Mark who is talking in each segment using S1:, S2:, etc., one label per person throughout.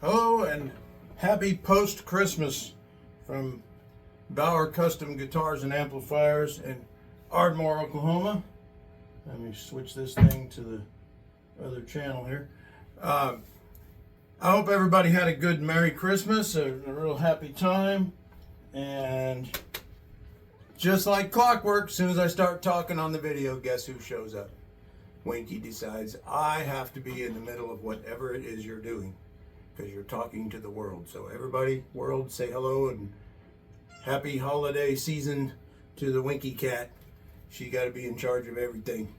S1: Hello and happy post-Christmas from Bougher Custom Guitars and Amplifiers in Ardmore, Oklahoma. Let me switch this thing to the other channel here. I hope everybody had a good Merry Christmas, a real happy time, and just like clockwork, as soon as I start talking on the video, guess who shows up? Winky decides I have to be in the middle of whatever it is you're doing, because you're talking to the world. So everybody, world, say hello and happy holiday season to the Winky cat. She got to be in charge of everything.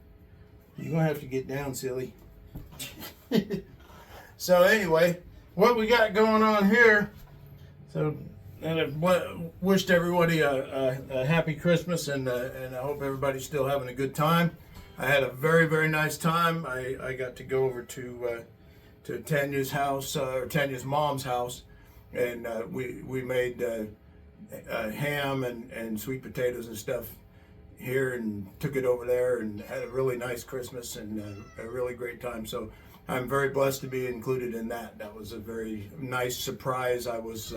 S1: You're going to have to get down, silly. So anyway, what we got going on here, so and I wished everybody a happy Christmas, and I hope everybody's still having a good time. I had a very, very nice time. I got to go over to Tanya's house, or Tanya's mom's house, and we made ham and sweet potatoes and stuff here, and took it over there, and had a really nice Christmas and a really great time. So I'm very blessed to be included in that. That was a very nice surprise. I was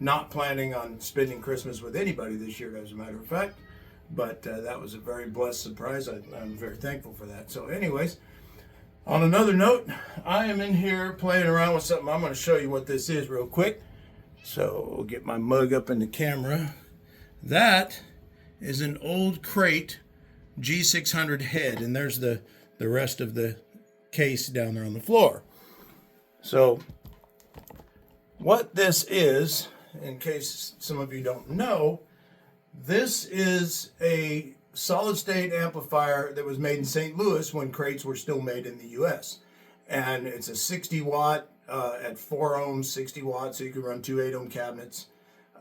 S1: not planning on spending Christmas with anybody this year, as a matter of fact, but that was a very blessed surprise. I'm very thankful for that. So anyways, on another note, I am in here playing around with something. I'm going to show you what this is real quick. So we'll get my mug up in the camera. That is an old Crate G600 head, and there's the rest of the case down there on the floor. So what this is, in case some of you don't know, this is a solid state amplifier that was made in St. Louis when crates were still made in the US. And it's a 60 watt at 4 ohms, 60 watts, so you can run two 8 ohm cabinets.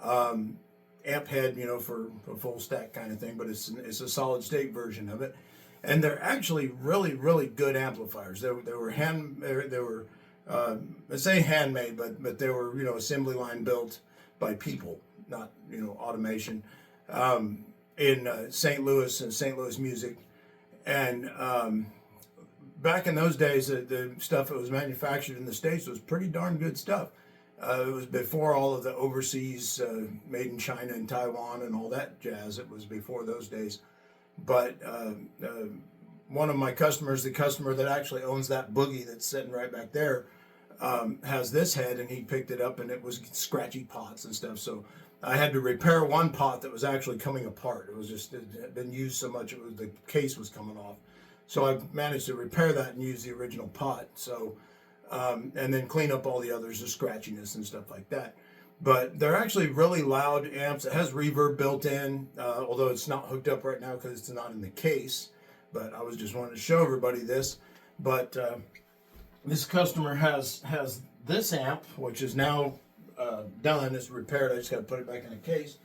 S1: Amp head, you know, for a full stack kind of thing, but it's a solid state version of it. And they're actually really, really good amplifiers. They were let's say handmade, but they were, you know, assembly line built by people, not, you know, automation, in St. Louis and St. Louis music. And back in those days, the stuff that was manufactured in the States was pretty darn good stuff. It was before all of the overseas made in China and Taiwan and all that jazz. It was before those days. But one of my customers, the customer that actually owns that Bougher that's sitting right back there, has this head, and he picked it up, and it was scratchy pots and stuff. So I had to repair one pot that was actually coming apart. It was just, it had been used so much, the case was coming off. So I managed to repair that and use the original pot. So and then clean up all the others, the scratchiness and stuff like that. But they're actually really loud amps. It has reverb built in, although it's not hooked up right now because it's not in the case. But I was just wanting to show everybody this. But this customer has this amp, which is now done. It's repaired. I just got to put it back in the case.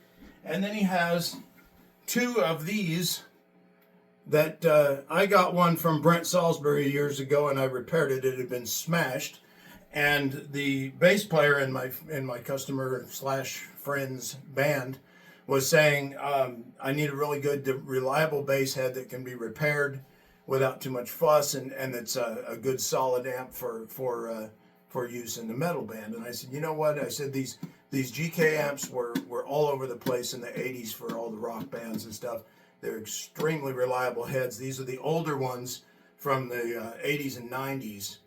S1: And then he has two of these that I got one from Brent Salisbury years ago, and I repaired it. It had been smashed, and the bass player in my customer slash friend's band was saying, I need a really good, reliable bass head that can be repaired without too much fuss, and it's a good solid amp for use in the metal band. And I said, you know what? I said these GK amps were all over the place in the 80s for all the rock bands and stuff. They're extremely reliable heads. These are the older ones from the 80s and 90s.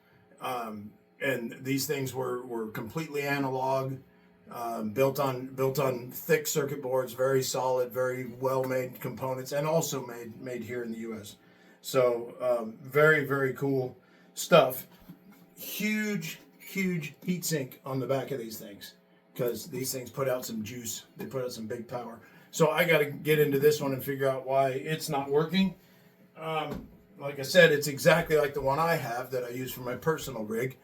S1: And these things were completely analog, built on thick circuit boards, very solid, very well-made components, and also made here in the U.S. So very, very cool stuff. Huge heatsink on the back of these things, because these things put out some juice. They put out some big power. So I got to get into this one and figure out why it's not working. Like I said, it's exactly like the one I have that I use for my personal rig.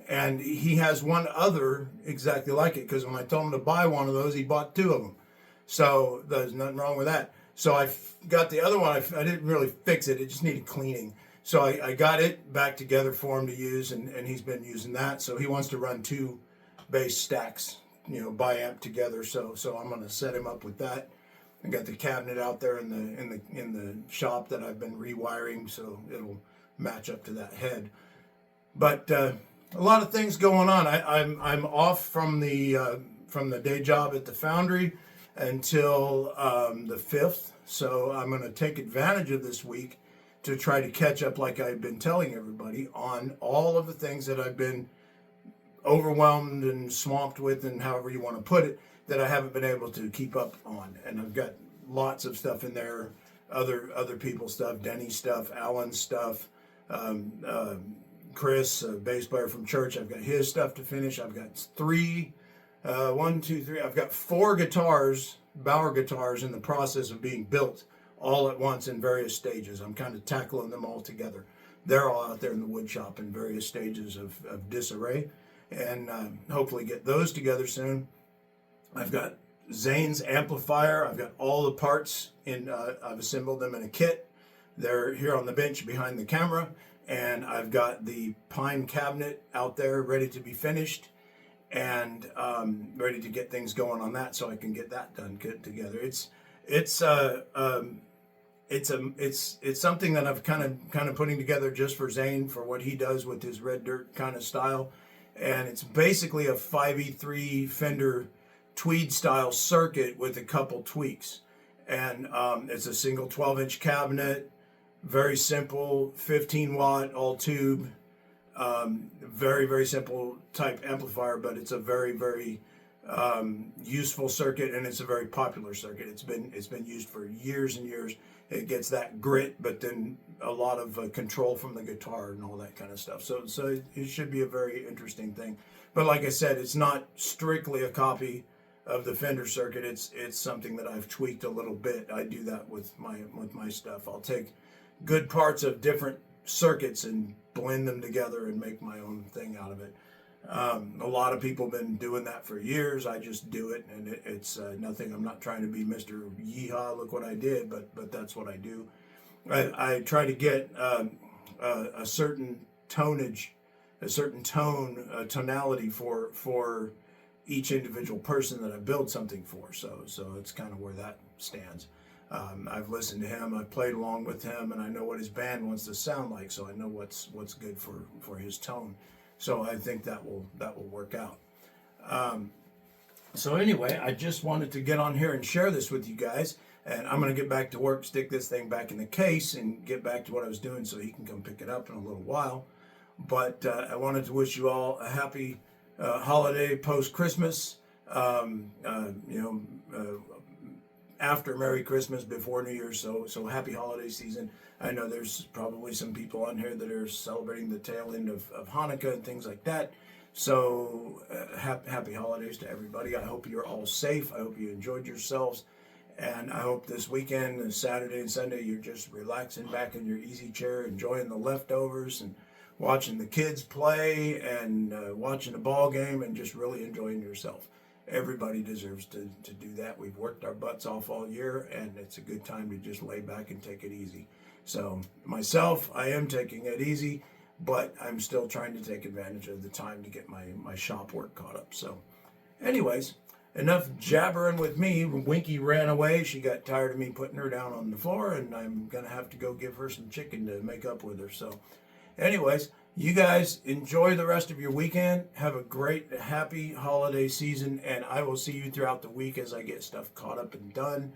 S1: And he has one other exactly like it, because when I told him to buy one of those, he bought two of them. So there's nothing wrong with that. So I got the other one. I didn't really fix it. It just needed cleaning. So I got it back together for him to use, and he's been using that. So he wants to run two bass stacks, you know, bi-amp together. So I'm going to set him up with that. I got the cabinet out there in the shop that I've been rewiring, so it'll match up to that head. But a lot of things going on. I'm off from the day job at the foundry until the 5th, so I'm going to take advantage of this week to try to catch up, like I've been telling everybody, on all of the things that I've been overwhelmed and swamped with, and however you want to put it, that I haven't been able to keep up on. And I've got lots of stuff in there, other people's stuff, Denny's stuff, Alan's stuff, Chris, bass player from church. I've got his stuff to finish. I've got I've got 4 guitars, Bougher guitars, in the process of being built all at once in various stages. I'm kind of tackling them all together. They're all out there in the wood shop in various stages of disarray, and hopefully get those together soon. I've got Zane's amplifier. I've got all the parts I've assembled them in a kit. They're here on the bench behind the camera, and I've got the pine cabinet out there ready to be finished, and ready to get things going on that, so I can get that done together. It's something that I've kind of putting together just for Zane, for what he does with his red dirt kind of style, and it's basically a 5E3 Fender Tweed style circuit with a couple tweaks, and it's a single 12-inch cabinet, very simple, 15-watt all tube, very, very simple type amplifier, but it's a very, very useful circuit, and it's a very popular circuit. It's been used for years and years. It gets that grit, but then a lot of control from the guitar and all that kind of stuff. So it should be a very interesting thing. But like I said, it's not strictly a copy of the Fender circuit. It's something that I've tweaked a little bit. I do that with my stuff. I'll take good parts of different circuits and blend them together and make my own thing out of it. A lot of people have been doing that for years. I just do it, and it's nothing. I'm not trying to be Mr. Yeehaw, look what I did, but that's what I do. I try to get a certain tonage, a certain tonality for each individual person that I build something for. So it's kind of where that stands. I've listened to him, I've played along with him, and I know what his band wants to sound like, so I know what's good for his tone. So I think that will work out. So anyway, I just wanted to get on here and share this with you guys, and I'm going to get back to work, stick this thing back in the case, and get back to what I was doing so he can come pick it up in a little while. But I wanted to wish you all a happy holiday post-Christmas. After Merry Christmas, before New Year's, so happy holiday season. I know there's probably some people on here that are celebrating the tail end of Hanukkah and things like that. So happy holidays to everybody. I hope you're all safe. I hope you enjoyed yourselves. And I hope this weekend, Saturday and Sunday, you're just relaxing back in your easy chair, enjoying the leftovers and watching the kids play and watching the ball game and just really enjoying yourself. Everybody deserves to do that. We've worked our butts off all year, and it's a good time to just lay back and take it easy. So myself, I am taking it easy, but I'm still trying to take advantage of the time to get my shop work caught up. So anyways, enough jabbering with me. Winky ran away. She got tired of me putting her down on the floor, and I'm going to have to go give her some chicken to make up with her. So anyways, you guys enjoy the rest of your weekend. Have a great, happy holiday season, and I will see you throughout the week as I get stuff caught up and done.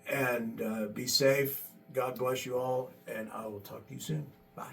S1: And be safe. God bless you all, and I will talk to you soon. Bye.